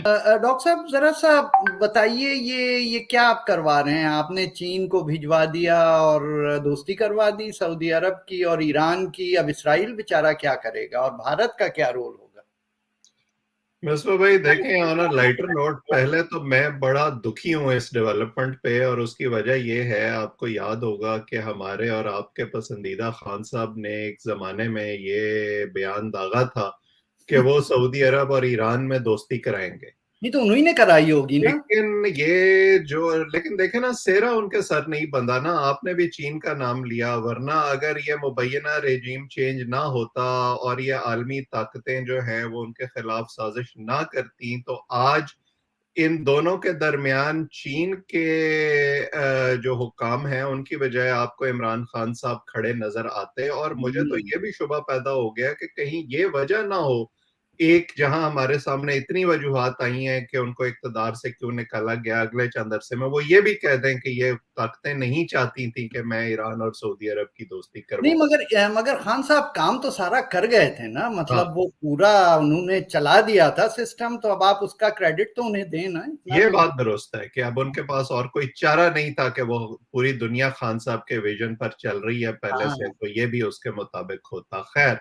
Doctor साहब जरा सा बताइए, ये क्या आप करवा रहे हैं? आपने चीन को भिजवा दिया और दोस्ती करवा दी सऊदी अरब की और ईरान की। अब इसराइल बेचारा क्या करेगा और भारत का क्या रोल होगा? मिसबा भाई देखें, ऑन अ लाइटर नोट, पहले तो मैं बड़ा दुखी हूं इस डेवलपमेंट पे, और उसकी वजह ये है, आपको याद होगा कि हमारे और आपके पसंदीदा खान साहब ने एक जमाने में ये बयान दागा था कि वो सऊदी अरब और ईरान में दोस्ती कराएंगे। नहीं तो उन्हीं ने कराई होगी ना। लेकिन देखे ना, सेरा उनके सर नहीं बंधा ना। आपने भी चीन का नाम लिया, वरना अगर ये मुबैना रेजिम चेंज ना होता और ये आलमी ताकतें जो हैं वो उनके खिलाफ साजिश ना करती, तो आज इन दोनों के दरमियान चीन के जो हुक्काम हैं उनकी बजाय आपको इमरान खान साहब खड़े नजर आते। और मुझे तो हम्म। ये भी शुबा पैदा हो गया कि कहीं ये वजह ना हो, एक जहां हमारे सामने इतनी वजूहात आई हैं कि उनको इक्तदार से क्यों निकाला गया, अगले चंद अरसे में वो ये भी कह दें कि ये ताकतें नहीं चाहती थी कि मैं ईरान और सऊदी अरब की दोस्ती नहीं, करवाऊं। मगर खान साहब काम तो सारा कर गए थे ना, हाँ, मतलब वो पूरा उन्होंने चला दिया था सिस्टम, तो अब आप उसका क्रेडिट तो उन्हें दें ना, इतना ये तो। बात दुरुस्त है कि अब उनके पास और कोई चारा नहीं था कि वो पूरी दुनिया खान साहब के विजन पर चल रही है पहले से, हाँ। तो ये भी उसके मुताबिक होता। खैर,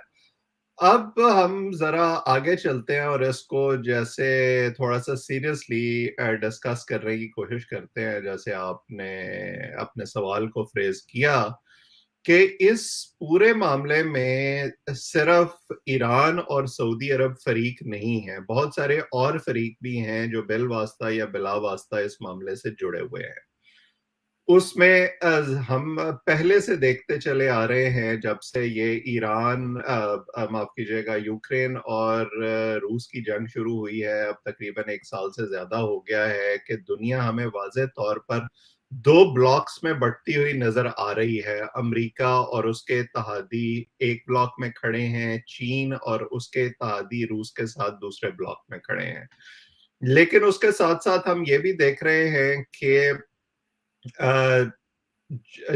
अब हम जरा आगे चलते हैं और इसको जैसे थोड़ा सा सीरियसली डिस्कस करने की कोशिश करते हैं, जैसे आपने अपने सवाल को फ्रेज किया कि इस पूरे मामले में सिर्फ ईरान और सऊदी अरब फरीक नहीं है, बहुत सारे और फरीक भी हैं जो बिल वास्ता या बिला वास्ता इस मामले से जुड़े हुए हैं। उसमें हम पहले से देखते चले आ रहे हैं, जब से ये ईरान माफ कीजिएगा, यूक्रेन और रूस की जंग शुरू हुई है, अब तकरीबन एक साल से ज्यादा हो गया है, कि दुनिया हमें वाज़े तौर पर दो ब्लॉक्स में बढ़ती हुई नजर आ रही है। अमेरिका और उसके इत्तेहादी एक ब्लॉक में खड़े हैं, चीन और उसके इत्तेहादी रूस के साथ दूसरे ब्लॉक में खड़े हैं। लेकिन उसके साथ साथ हम ये भी देख रहे हैं कि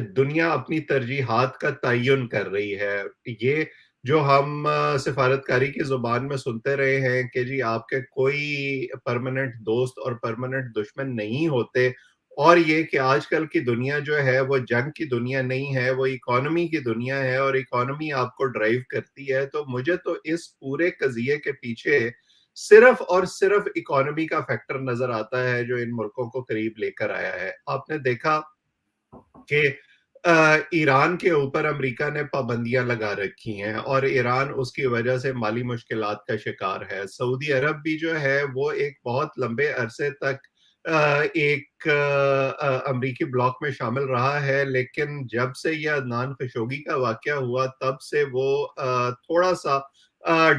दुनिया अपनी तरजीहात का तयन कर रही है। ये जो हम सिफारतकारी की जुबान में सुनते रहे हैं कि जी आपके कोई परमानेंट दोस्त और परमानेंट दुश्मन नहीं होते, और ये कि आजकल की दुनिया जो है वो जंग की दुनिया नहीं है, वो इकोनॉमी की दुनिया है और इकोनॉमी आपको ड्राइव करती है, तो मुझे तो इस पूरे कजिए के पीछे सिर्फ और सिर्फ इकोनॉमी का फैक्टर नजर आता है जो इन मुल्कों को करीब लेकर आया है। आपने देखा कि ईरान के ऊपर अमेरिका ने पाबंदियां लगा रखी हैं और ईरान उसकी वजह से माली मुश्किलात का शिकार है। सऊदी अरब भी जो है वो एक बहुत लंबे अरसे तक एक अमरीकी ब्लॉक में शामिल रहा है, लेकिन जब से यह अदनान खशोगी का वाकया हुआ तब से वो थोड़ा सा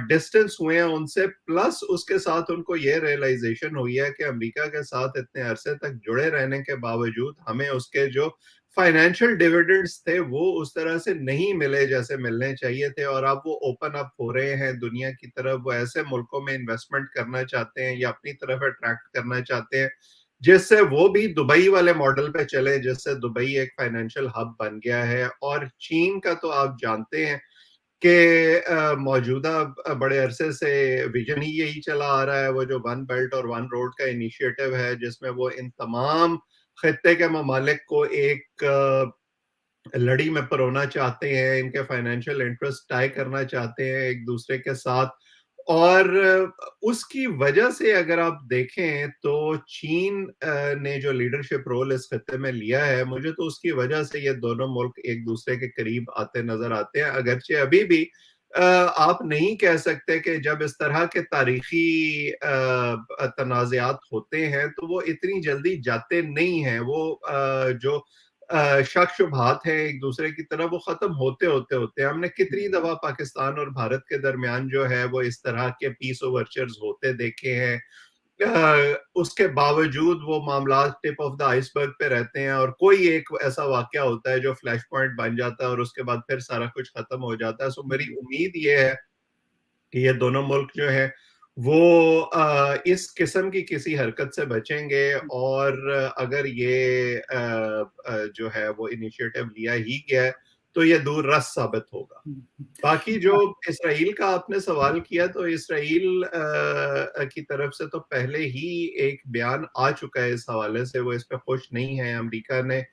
डिस्टेंस हुए हैं उनसे। प्लस उसके साथ उनको ये रियलाइजेशन हुई है कि अमेरिका के साथ इतने अरसे तक जुड़े रहने के बावजूद हमें उसके जो फाइनेंशियल डिविडेंड्स थे वो उस तरह से नहीं मिले जैसे मिलने चाहिए थे, और अब वो ओपन अप हो रहे हैं दुनिया की तरफ। वो ऐसे मुल्कों में इन्वेस्टमेंट करना चाहते हैं या अपनी तरफ अट्रैक्ट करना चाहते हैं जिससे वो भी दुबई वाले मॉडल पे चले, जिससे दुबई एक फाइनेंशियल हब बन गया है। और चीन का तो आप जानते हैं कि मौजूदा बड़े अरसे से विजन ही यही चला आ रहा है, वो जो वन बेल्ट और वन रोड का इनिशिएटिव है, जिसमें वो इन तमाम खत्ते के ममालिक को एक लड़ी में परोना चाहते हैं, इनके फाइनेंशियल इंटरेस्ट टाई करना चाहते हैं एक दूसरे के साथ। और उसकी वजह से अगर आप देखें तो चीन ने जो लीडरशिप रोल इस खत्ते में लिया है, मुझे तो उसकी वजह से ये दोनों मुल्क एक दूसरे के करीब आते नजर आते हैं। अगरचे अभी भी आप नहीं कह सकते कि जब इस तरह के तारीखी तनाज़ात होते हैं तो वो इतनी जल्दी जाते नहीं हैं। वो जो शक शुबहात है एक दूसरे की तरफ, वो खत्म होते होते होते हैं। हमने कितनी दफा पाकिस्तान और भारत के दरमियान जो है वो इस तरह के पीस ओवरचर्स होते देखे हैं। उसके बावजूद वो मामला टिप ऑफ द आइसबर्ग पे रहते हैं और कोई एक ऐसा वाकया होता है जो फ्लैश पॉइंट बन जाता है और उसके बाद फिर सारा कुछ खत्म हो जाता है। सो मेरी उम्मीद ये है कि ये दोनों मुल्क जो है वो इस किस्म की किसी हरकत से बचेंगे, और अगर ये जो है वो इनिशिएटिव लिया ही गया है तो ये दूर रस साबित होगा। बाकी जो इसराइल का आपने सवाल किया, तो इसराइल की तरफ से तो पहले ही एक बयान आ चुका है इस हवाले से, वो इस पे खुश नहीं है। अमेरिका ने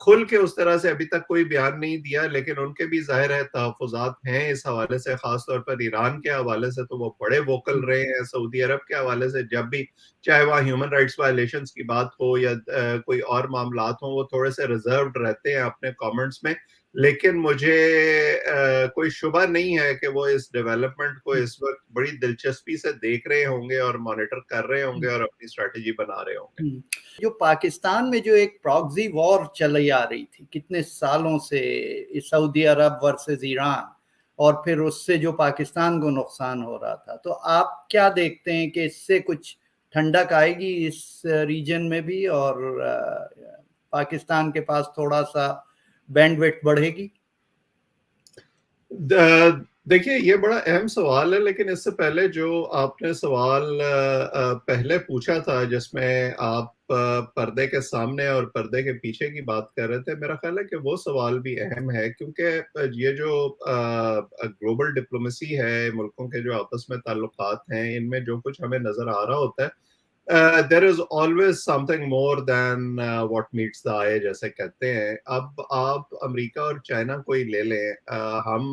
खुल के उस तरह से अभी तक कोई बयान नहीं दिया, लेकिन उनके भी जाहिर है तहफ़्फ़ुज़ात हैं इस हवाले से, खासतौर पर ईरान के हवाले से तो वो बड़े वोकल रहे हैं। सऊदी अरब के हवाले से जब भी, चाहे वहाँ ह्यूमन राइट्स वायलेशंस की बात हो या कोई और मामलात हो, वो थोड़े से रिजर्व्ड रहते हैं अपने कमेंट्स में। लेकिन मुझे कोई शुबा नहीं है कि वो इस डेवलपमेंट को इस वक्त बड़ी दिलचस्पी से देख रहे होंगे और मॉनिटर कर रहे होंगे और अपनी स्ट्रेटजी बना रहे होंगे। जो पाकिस्तान में जो एक प्रॉक्सी वॉर चली आ रही थी कितने सालों से, सऊदी अरब वर्सेस ईरान, और फिर उससे जो पाकिस्तान को नुकसान हो रहा था, तो आप क्या देखते हैं कि इससे कुछ ठंडक आएगी इस रीजन में भी और पाकिस्तान के पास थोड़ा सा बैंडविड्थ बढ़ेगी? देखिए, ये बड़ा अहम सवाल है, लेकिन इससे पहले जो आपने सवाल पहले पूछा था, जिसमें आप पर्दे के सामने और पर्दे के पीछे की बात कर रहे थे, मेरा ख्याल है कि वो सवाल भी अहम है, क्योंकि ये जो ग्लोबल डिप्लोमेसी है, मुल्कों के जो आपस में ताल्लुकात हैं, इनमें जो कुछ हमें नजर आ रहा होता है, there is always something more than what meets the eye, जैसे कहते हैं। अब आप अमेरिका और चाइना को ही ले लें, हम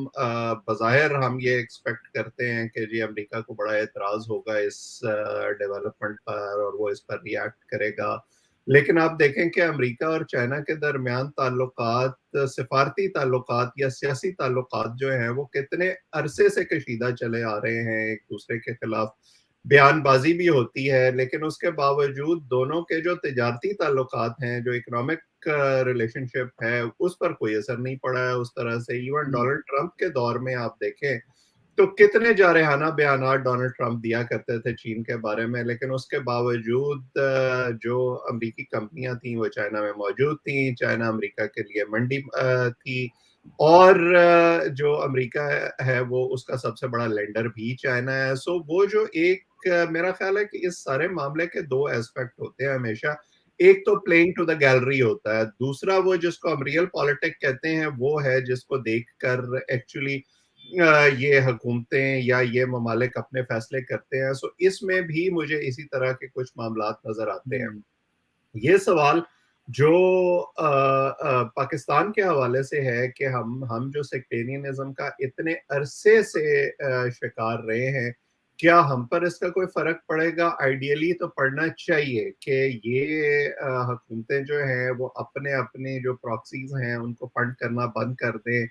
बज़ाहिर हम ये एक्सपेक्ट करते हैं कि जी अमेरिका को बड़ा एतराज़ होगा इस डेवलपमेंट पर और वो इस पर रिएक्ट करेगा, लेकिन आप देखें कि अमेरिका और चाइना के दरमियान ताल्लुकात, सिफारती ताल्लुकात या सियासी ताल्लुकात जो हैं, वो कितने अरसे से कशीदा चले आ रहे हैं। एक दूसरे के खिलाफ बयानबाजी भी होती है, लेकिन उसके बावजूद दोनों के जो तिजारती ताल्लुकात हैं, जो इकोनॉमिक रिलेशनशिप है, उस पर कोई असर नहीं पड़ा है उस तरह से। इवन डोनाल्ड ट्रंप के दौर में आप देखें तो कितने जारहाना बयानात डोनाल्ड ट्रंप दिया करते थे चीन के बारे में, लेकिन उसके बावजूद जो अमेरिकी कंपनियां थी वो चाइना में मौजूद थी, चाइना अमेरिका के लिए मंडी थी, और जो अमेरिका है वो उसका सबसे बड़ा लेंडर भी चाइना है। सो वो जो एक मेरा ख्याल है कि इस सारे मामले के दो एस्पेक्ट होते हैं हमेशा। एक तो प्लेइंग टू द गैलरी होता है, दूसरा वो जिसको हम रियल पॉलिटिक कहते हैं, वो है जिसको देखकर एक्चुअली ये हुकूमतें या ये ममालिक अपने फैसले करते हैं। सो इसमें भी मुझे इसी तरह के कुछ मामलात नजर आते हैं। ये सवाल जो पाकिस्तान के हवाले से है कि हम जो सेक्टेरियनिज्म का इतने अरसे से शिकार रहे हैं, क्या हम पर इसका कोई फर्क पड़ेगा? आइडियली तो पड़ना चाहिए कि ये हुकूमतें जो हैं वो अपने अपने जो प्रॉक्सीज हैं उनको फंड करना बंद कर दें,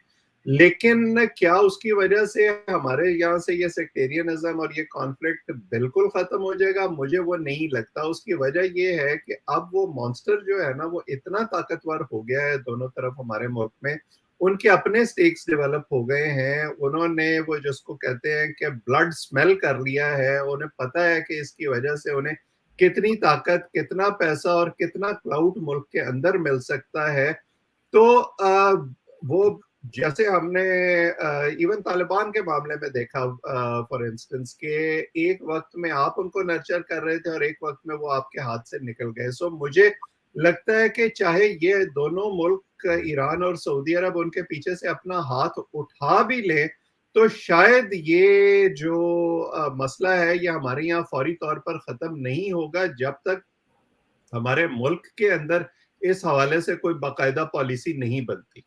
लेकिन क्या उसकी वजह से हमारे यहाँ से ये सेक्टेरियनिज्म और ये कॉन्फ्लिक्ट बिल्कुल खत्म हो जाएगा? मुझे वो नहीं लगता। उसकी वजह ये है कि अब वो मॉन्स्टर जो है ना, वो इतना ताकतवर हो गया है दोनों तरफ हमारे मुल्क में, उनके अपने स्टेक्स डेवलप हो गए हैं, उन्होंने वो जिसको कहते हैं कि ब्लड स्मेल कर लिया है, उन्हें पता है कि इसकी वजह से उन्हें कितनी ताकत, कितना पैसा और कितना क्लाउड मुल्क के अंदर मिल सकता है। तो वो जैसे हमने इवन तालिबान के मामले में देखा, फॉर इंस्टेंस, के एक वक्त में आप उनको नर्चर कर रहे थे और एक वक्त में वो आपके हाथ से निकल गए। सो मुझे लगता है कि चाहे ये दोनों मुल्क, ईरान और सऊदी अरब, उनके पीछे से अपना हाथ उठा भी ले, तो शायद ये जो मसला है ये हमारे यहाँ फौरी तौर पर खत्म नहीं होगा जब तक हमारे मुल्क के अंदर इस हवाले से कोई बाकायदा पॉलिसी नहीं बनती।